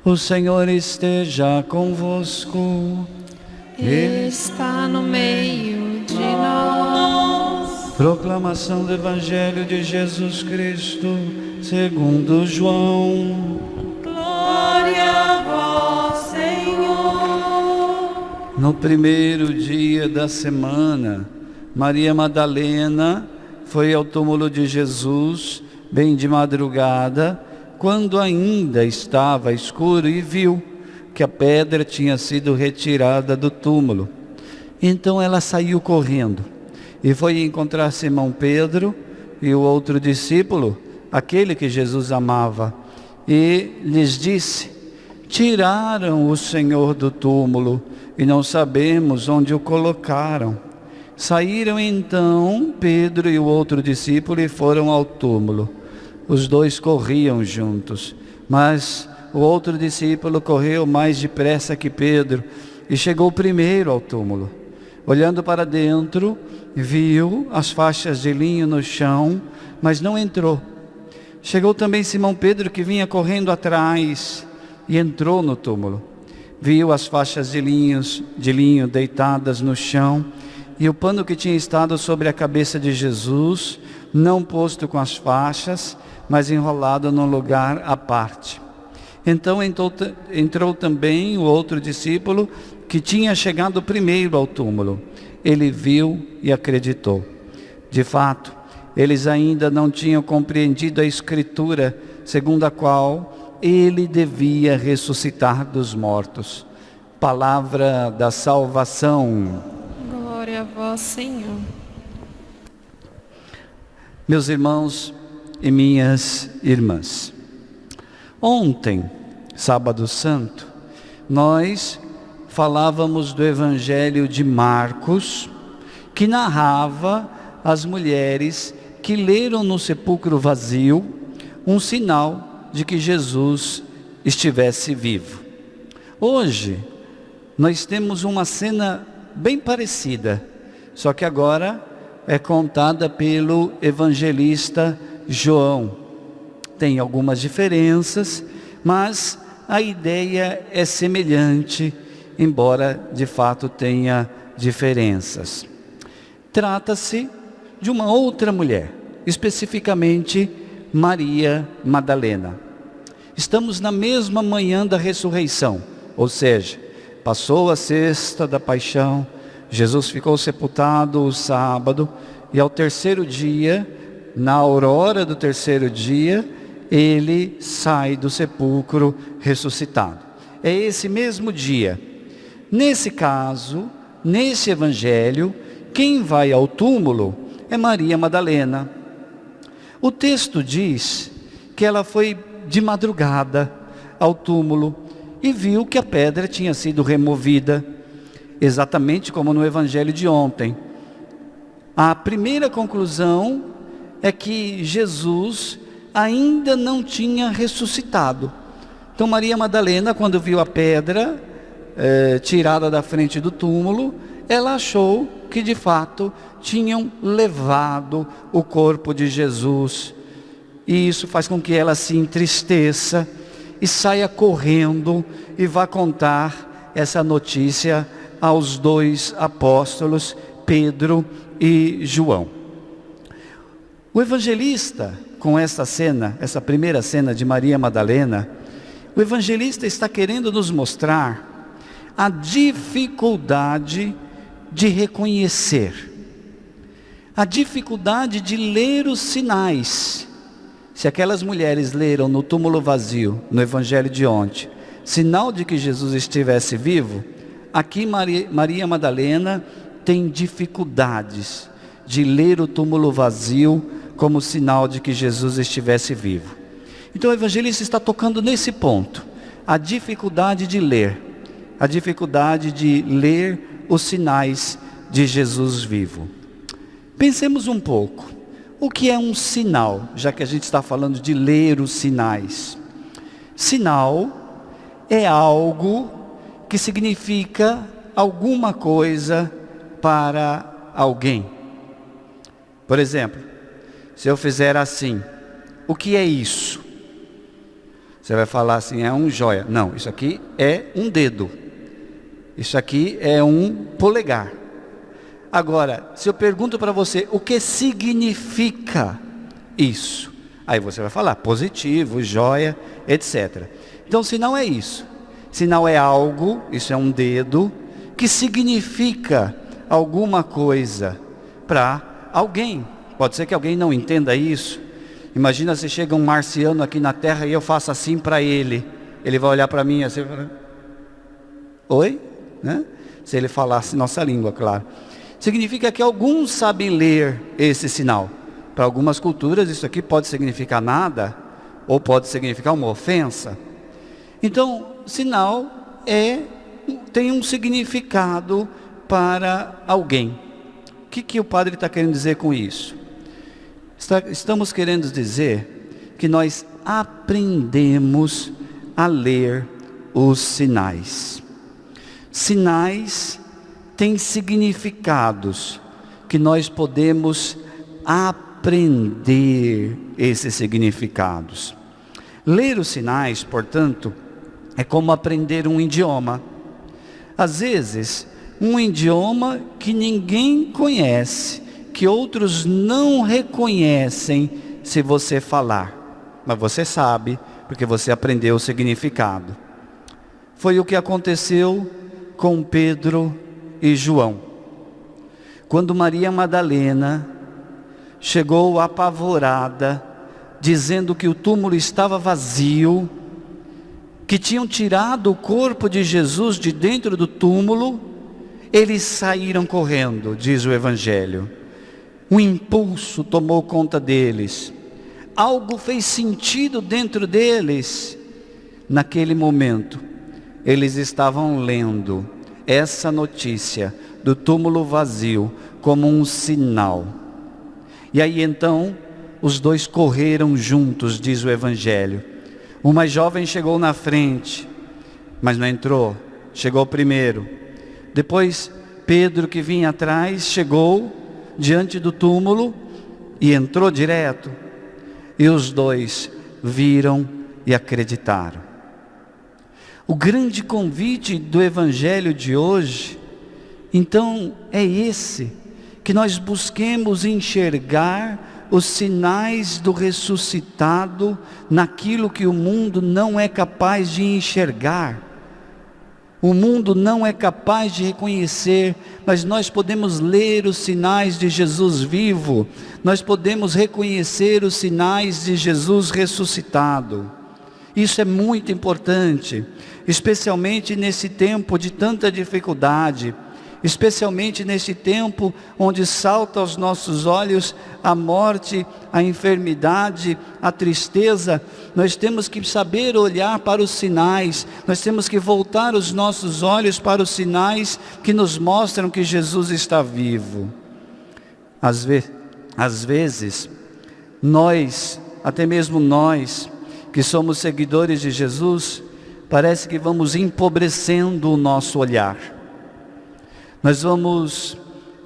O Senhor esteja convosco. Ele está no meio de nós. Proclamação do Evangelho de Jesus Cristo, segundo João. Glória a vós, Senhor. No primeiro dia da semana, Maria Madalena foi ao túmulo de Jesus, bem de madrugada, quando ainda estava escuro, e viu que a pedra tinha sido retirada do túmulo. Então ela saiu correndo e foi encontrar Simão Pedro e o outro discípulo, aquele que Jesus amava, e lhes disse: tiraram o Senhor do túmulo e não sabemos onde o colocaram. Saíram então Pedro e o outro discípulo e foram ao túmulo. Os dois corriam juntos, mas o outro discípulo correu mais depressa que Pedro e chegou primeiro ao túmulo. Olhando para dentro, viu as faixas de linho no chão, mas não entrou. Chegou também Simão Pedro, que vinha correndo atrás, e entrou no túmulo. Viu as faixas de linho deitadas no chão, e o pano que tinha estado sobre a cabeça de Jesus, não posto com as faixas, mas enrolado num lugar à parte. Então entrou também o outro discípulo, que tinha chegado primeiro ao túmulo. Ele viu e acreditou. De fato, eles ainda não tinham compreendido a Escritura, segundo a qual ele devia ressuscitar dos mortos. Palavra da salvação. Glória a vós, Senhor. Meus irmãos e minhas irmãs, ontem, sábado santo, nós falávamos do Evangelho de Marcos, que narrava as mulheres que leram no sepulcro vazio um sinal de que Jesus estivesse vivo. Hoje, nós temos uma cena bem parecida, só que agora é contada pelo evangelista João. Tem algumas diferenças, mas a ideia é semelhante, embora de fato tenha diferenças. Trata-se de uma outra mulher, especificamente Maria Madalena. Estamos na mesma manhã da ressurreição, ou seja, passou a sexta da paixão, Jesus ficou sepultado o sábado, e ao terceiro dia, na aurora do terceiro dia, ele sai do sepulcro ressuscitado. É esse mesmo dia. Nesse caso, nesse evangelho, quem vai ao túmulo é Maria Madalena. O texto diz que ela foi de madrugada ao túmulo e viu que a pedra tinha sido removida, exatamente como no evangelho de ontem. A primeira conclusão é que Jesus ainda não tinha ressuscitado. Então Maria Madalena, quando viu a pedra tirada da frente do túmulo, ela achou que de fato tinham levado o corpo de Jesus. E isso faz com que ela se entristeça e saia correndo e vá contar essa notícia aos dois apóstolos, Pedro e João. O evangelista, com essa cena, essa primeira cena de Maria Madalena, o evangelista está querendo nos mostrar a dificuldade de reconhecer, a dificuldade de ler os sinais. Se aquelas mulheres leram no túmulo vazio, no evangelho de ontem, sinal de que Jesus estivesse vivo, aqui Maria Madalena tem dificuldades de ler o túmulo vazio como sinal de que Jesus estivesse vivo. Então o evangelista está tocando nesse ponto, a dificuldade de ler, a dificuldade de ler os sinais de Jesus vivo. Pensemos um pouco, o que é um sinal, já que a gente está falando de ler os sinais? Sinal é algo que significa alguma coisa para alguém. Por exemplo, se eu fizer assim, o que é isso? Você vai falar assim, é um joia. Não, isso aqui é um dedo. Isso aqui é um polegar. Agora, se eu pergunto para você, o que significa isso? Aí você vai falar, positivo, joia, etc. Então, sinal é isso. Sinal é algo, isso é um dedo, que significa alguma coisa para alguém. Pode ser que alguém não entenda isso. Imagina se chega um marciano aqui na Terra e eu faço assim para ele. Ele vai olhar para mim assim e falar, oi? Né? Se ele falasse nossa língua, claro. Significa que alguns sabem ler esse sinal. Para algumas culturas isso aqui pode significar nada, ou pode significar uma ofensa. Então, sinal tem um significado para alguém. O que o padre está querendo dizer com isso? Estamos querendo dizer que nós aprendemos a ler os sinais. Sinais têm significados que nós podemos aprender esses significados. Ler os sinais, portanto, é como aprender um idioma. Às vezes, um idioma que ninguém conhece, que outros não reconhecem se você falar, mas você sabe, porque você aprendeu o significado. Foi o que aconteceu com Pedro e João. Quando Maria Madalena chegou apavorada, dizendo que o túmulo estava vazio, que tinham tirado o corpo de Jesus de dentro do túmulo, eles saíram correndo, diz o Evangelho. Um impulso tomou conta deles. Algo fez sentido dentro deles. Naquele momento, eles estavam lendo essa notícia do túmulo vazio como um sinal. E aí então, os dois correram juntos, diz o Evangelho. O mais jovem chegou na frente, mas não entrou, chegou primeiro. Depois, Pedro, que vinha atrás, chegou diante do túmulo e entrou direto. E os dois viram e acreditaram. O grande convite do Evangelho de hoje, então, é esse, que nós busquemos enxergar os sinais do ressuscitado naquilo que o mundo não é capaz de enxergar. O mundo não é capaz de reconhecer, mas nós podemos ler os sinais de Jesus vivo, nós podemos reconhecer os sinais de Jesus ressuscitado. Isso é muito importante, especialmente nesse tempo de tanta dificuldade, especialmente nesse tempo onde salta aos nossos olhos a morte, a enfermidade, a tristeza. Nós temos que saber olhar para os sinais, nós temos que voltar os nossos olhos para os sinais que nos mostram que Jesus está vivo. Às vezes, nós, até mesmo nós, que somos seguidores de Jesus, parece que vamos empobrecendo o nosso olhar. Nós vamos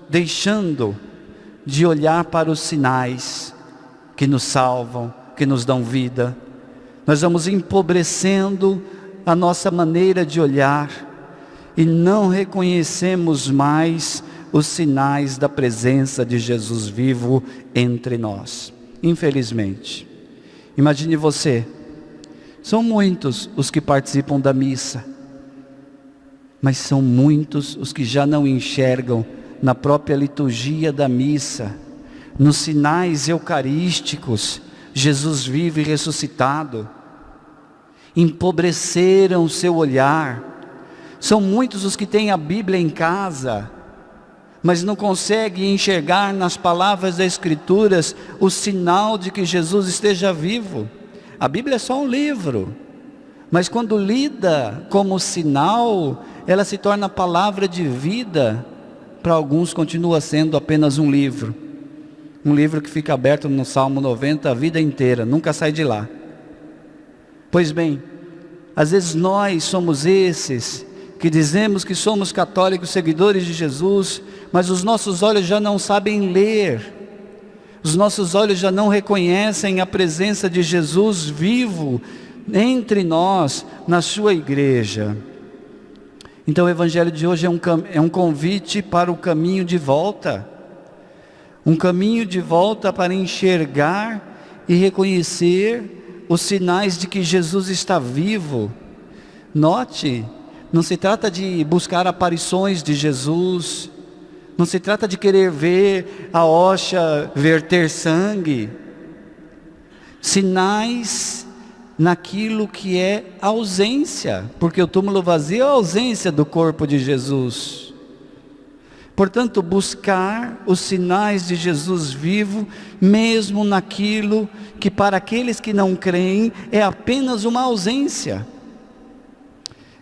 deixando de olhar para os sinais que nos salvam, que nos dão vida. Nós vamos empobrecendo a nossa maneira de olhar e não reconhecemos mais os sinais da presença de Jesus vivo entre nós. Infelizmente. Imagine você, são muitos os que participam da missa, mas são muitos os que já não enxergam na própria liturgia da missa, nos sinais eucarísticos, Jesus vivo e ressuscitado. Empobreceram o seu olhar. São muitos os que têm a Bíblia em casa, mas não conseguem enxergar nas palavras das Escrituras o sinal de que Jesus esteja vivo. A Bíblia é só um livro, mas quando lida como sinal, ela se torna palavra de vida. Para alguns continua sendo apenas um livro que fica aberto no Salmo 90 a vida inteira, nunca sai de lá. Pois bem, às vezes nós somos esses que dizemos que somos católicos, seguidores de Jesus, mas os nossos olhos já não sabem ler, os nossos olhos já não reconhecem a presença de Jesus vivo entre nós, na sua igreja. Então o Evangelho de hoje é um convite para o caminho de volta. Um caminho de volta para enxergar e reconhecer os sinais de que Jesus está vivo. Note, não se trata de buscar aparições de Jesus, não se trata de querer ver a hoxa verter sangue. Sinais naquilo que é ausência, porque o túmulo vazio é a ausência do corpo de Jesus. Portanto, buscar os sinais de Jesus vivo, mesmo naquilo que para aqueles que não creem é apenas uma ausência.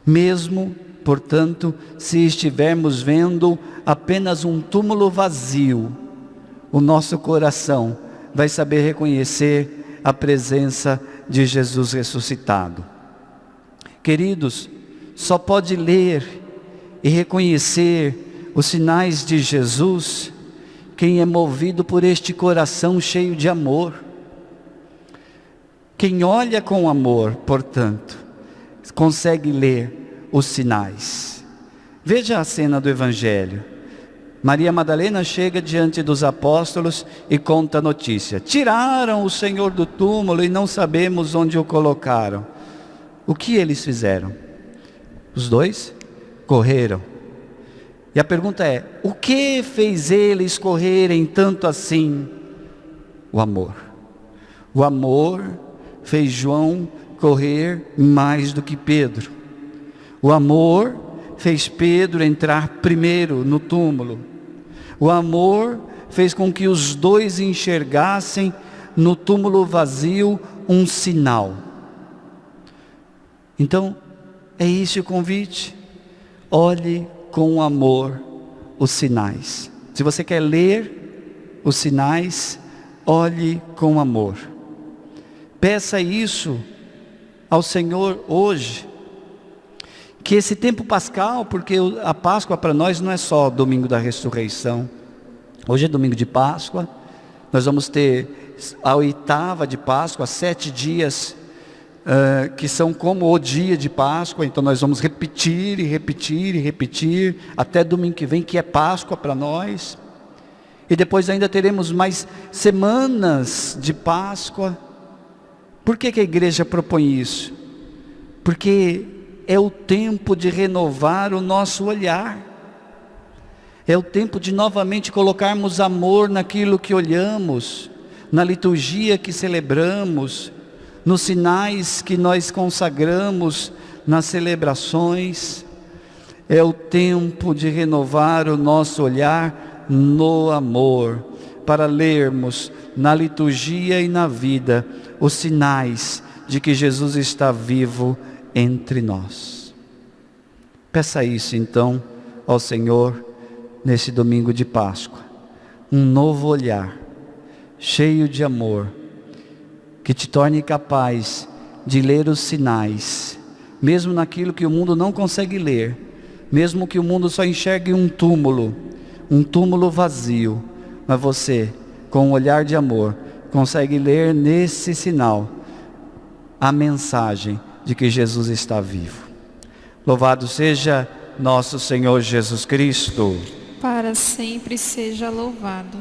Mesmo, portanto, se estivermos vendo apenas um túmulo vazio, o nosso coração vai saber reconhecer a presença de Jesus ressuscitado. Queridos, só pode ler e reconhecer os sinais de Jesus quem é movido por este coração cheio de amor. Quem olha com amor, portanto, consegue ler os sinais. Veja a cena do Evangelho. Maria Madalena chega diante dos apóstolos e conta a notícia: tiraram o Senhor do túmulo e não sabemos onde o colocaram. O que eles fizeram? Os dois correram. E a pergunta é: o que fez eles correrem tanto assim? O amor. O amor fez João correr mais do que Pedro. O amor fez Pedro entrar primeiro no túmulo. O amor fez com que os dois enxergassem no túmulo vazio um sinal. Então, é esse o convite. Olhe com amor os sinais. Se você quer ler os sinais, olhe com amor. Peça isso ao Senhor hoje. Que esse tempo pascal, porque a Páscoa para nós não é só domingo da ressurreição. Hoje é domingo de Páscoa. Nós vamos ter a oitava de Páscoa, 7 dias que são como o dia de Páscoa. Então nós vamos repetir e repetir e repetir até domingo que vem, que é Páscoa para nós. E depois ainda teremos mais semanas de Páscoa. Por que a igreja propõe isso? Porque é o tempo de renovar o nosso olhar. É o tempo de novamente colocarmos amor naquilo que olhamos, na liturgia que celebramos, nos sinais que nós consagramos, nas celebrações. É o tempo de renovar o nosso olhar no amor, para lermos na liturgia e na vida os sinais de que Jesus está vivo entre nós. Peça isso então ao Senhor nesse domingo de Páscoa, um novo olhar, cheio de amor, que te torne capaz de ler os sinais, mesmo naquilo que o mundo não consegue ler, mesmo que o mundo só enxergue um túmulo vazio, mas você, com um olhar de amor, consegue ler nesse sinal a mensagem de que Jesus está vivo. Louvado seja nosso Senhor Jesus Cristo. Para sempre seja louvado.